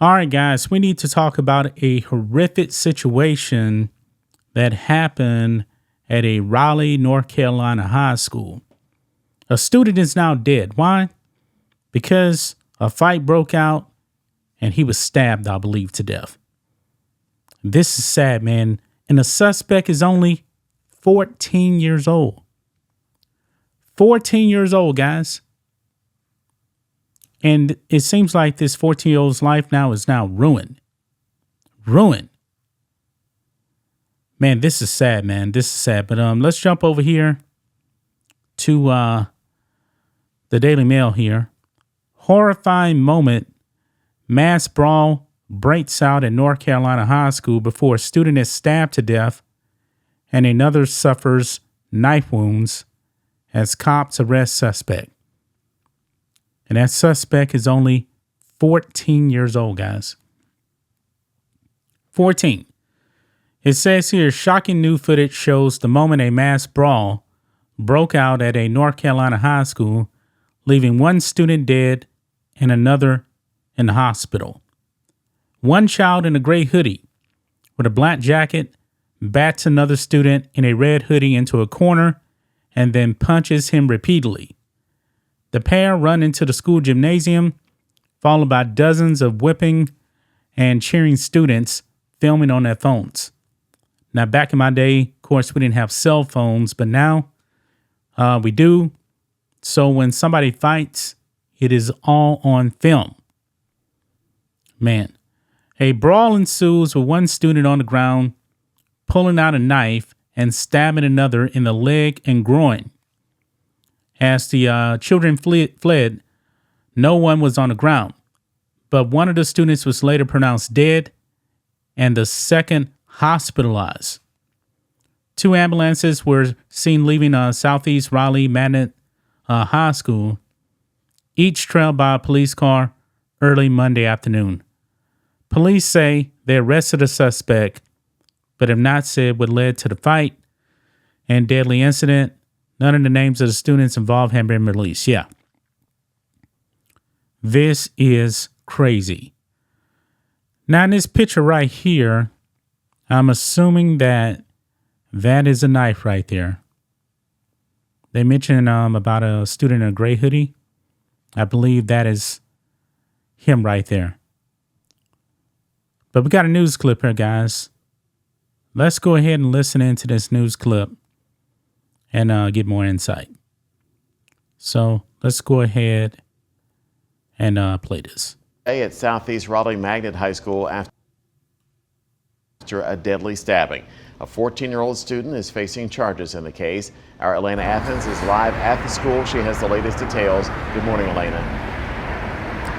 All right, guys, we need to talk about a horrific situation that happened at a Raleigh, North Carolina high school. A student is now dead. Why? Because a fight broke out and he was stabbed, I believe, to death. This is sad, man. And the suspect is only 14 years old. 14 years old, guys. And it seems like this 14-year-old's life now is now ruined. Ruined. Man, this is sad, man. This is sad. But let's jump over here to the Daily Mail here. Horrifying moment. Mass brawl breaks out at North Carolina high school before a student is stabbed to death and another suffers knife wounds as cops arrest suspect. And that suspect is only 14 years old, guys. 14. It says here, shocking new footage shows the moment a mass brawl broke out at a North Carolina high school, leaving one student dead and another in the hospital. One child in a gray hoodie with a black jacket bats another student in a red hoodie into a corner and then punches him repeatedly. The pair run into the school gymnasium, followed by dozens of whipping and cheering students filming on their phones. Now, back in my day, of course, we didn't have cell phones, but now we do. So when somebody fights, it is all on film. Man, a brawl ensues with one student on the ground pulling out a knife and stabbing another in the leg and groin. As the children fled, no one was on the ground, but one of the students was later pronounced dead and the second hospitalized. Two ambulances were seen leaving Southeast Raleigh Magnet High School, each trailed by a police car early Monday afternoon. Police say they arrested a suspect, but have not said what led to the fight and deadly incident. None of the names of the students involved have been released. Yeah. This is crazy. Now, in this picture right here, I'm assuming that is a knife right there. They mentioned about a student in a gray hoodie. I believe that is him right there. But we got a news clip here, guys. Let's go ahead and listen into this news clip and get more insight. So let's go ahead and play this. Today at Southeast Raleigh Magnet High School after a deadly stabbing. A 14-year-old student is facing charges in the case. Our Elena Athens is live at the school. She has the latest details. Good morning, Elena.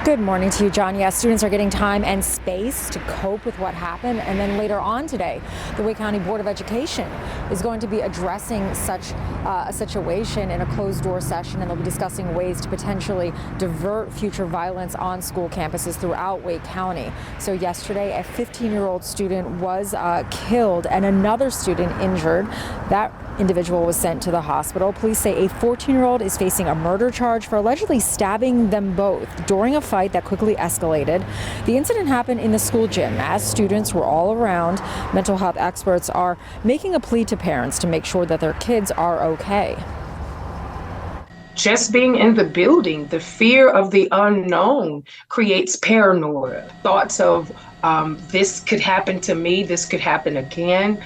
Good morning to you, John. Yes, students are getting time and space to cope with what happened. And then later on today, the Wake County Board of Education is going to be addressing such a situation in a closed-door session, and they'll be discussing ways to potentially divert future violence on school campuses throughout Wake County. So yesterday, a 15-year-old student was killed and another student injured. That individual was sent to the hospital. Police say a 14-year-old is facing a murder charge for allegedly stabbing them both during a fight that quickly escalated. The incident happened in the school gym as students were all around. Mental health experts are making a plea to parents to make sure that their kids are okay. Just being in the building, the fear of the unknown creates paranoia. Thoughts of this could happen to me, this could happen again.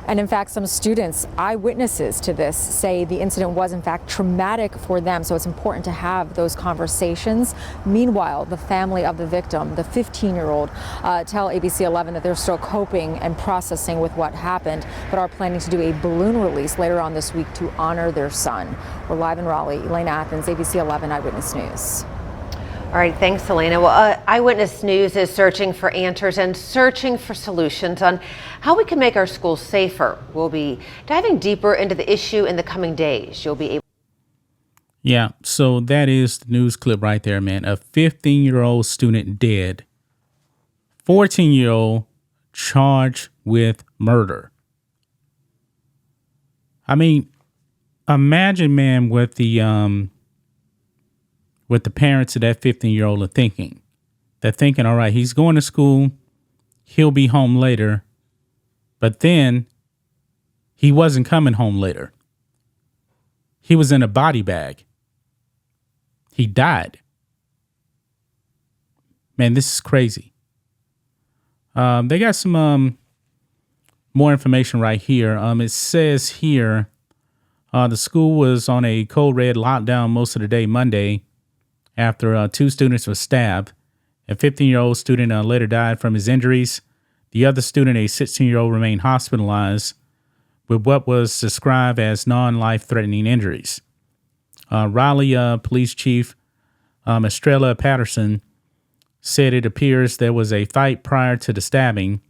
And in fact, some students, eyewitnesses to this, say the incident was in fact traumatic for them. So it's important to have those conversations. Meanwhile, the family of the victim, the 15-year-old, tell ABC 11 that they're still coping and processing with what happened, but are planning to do a balloon release later on this week to honor their son. We're live in Raleigh. Elena Athens, ABC 11 Eyewitness News. All right, thanks, Elena. Well, Eyewitness News is searching for answers and searching for solutions on how we can make our schools safer. We'll be diving deeper into the issue in the coming days. You'll be able. Yeah, so that is the news clip right there, man. A 15-year-old student dead. 14-year-old charged with murder. I mean, imagine, man, what the what the parents of that 15-year-old are thinking. They're thinking, all right, he's going to school. He'll be home later. But then he wasn't coming home later. He was in a body bag. He died. Man, this is crazy. They got some more information right here. It says here the school was on a code red lockdown most of the day Monday after 2 students were stabbed. A 15-year-old student later died from his injuries. The other student, a 16-year-old, remained hospitalized with what was described as non-life-threatening injuries. Raleigh Police Chief Estrella Patterson said it appears there was a fight prior to the stabbing.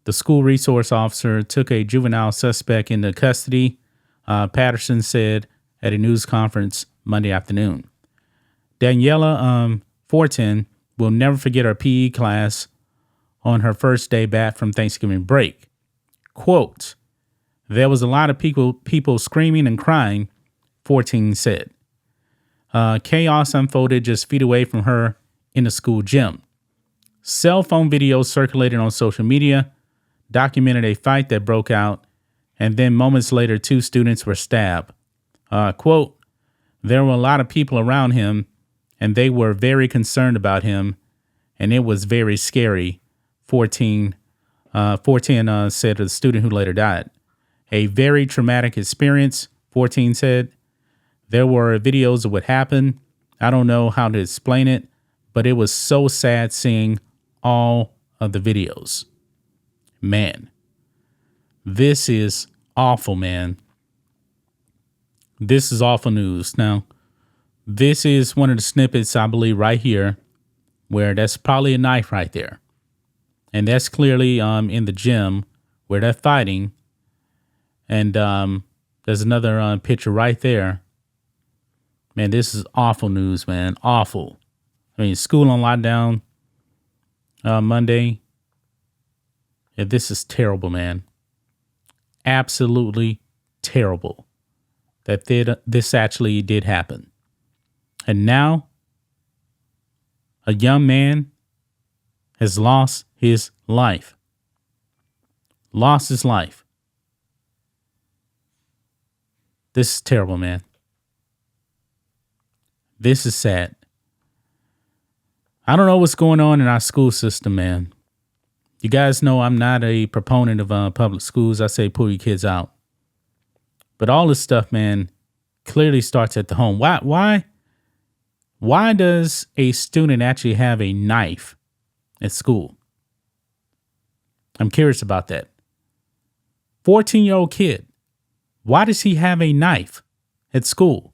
The school resource officer took a juvenile suspect into custody, Patterson said at a news conference Monday afternoon. Daniela Fortin will never forget her PE class on her first day back from Thanksgiving break. Quote, there was a lot of people screaming and crying, 14 said. Chaos unfolded just feet away from her in the school gym. Cell phone videos circulated on social media documented a fight that broke out, and then moments later, 2 students were stabbed. Quote, there were a lot of people around him, and they were very concerned about him, and it was very scary, 14 said to the student who later died. A very traumatic experience, 14 said. There were videos of what happened. I don't know how to explain it, but it was so sad seeing all of the videos. Man, this is awful, man. This is awful news. Now, this is one of the snippets, I believe, right here, where that's probably a knife right there. And that's clearly in the gym where they're fighting. And there's another picture right there. Man, this is awful news, man. Awful. I mean, school on lockdown Monday. Yeah, this is terrible, man. Absolutely terrible that this actually did happen. And now a young man has lost his life. Lost his life. This is terrible, man. This is sad. I don't know what's going on in our school system, man. You guys know I'm not a proponent of public schools. I say pull your kids out. But all this stuff, man, clearly starts at the home. Why does a student actually have a knife at school? I'm curious about that. 14-year-old kid. Why does he have a knife at school?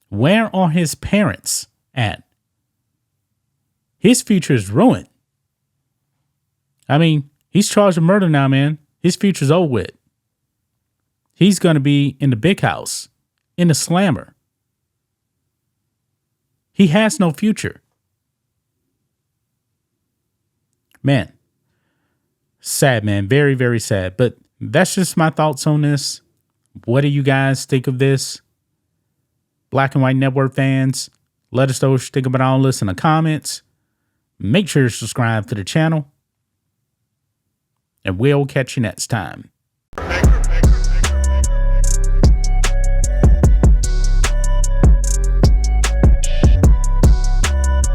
Where are his parents at? His future is ruined. I mean, he's charged with murder now, man. His future's over with. He's going to be in the big house, in the slammer. He has no future. Man, sad, man. Very, very sad. But that's just my thoughts on this. What do you guys think of this? Black and White Network fans, let us know what you think about all this in the comments. Make sure to subscribe to the channel. And we'll catch you next time.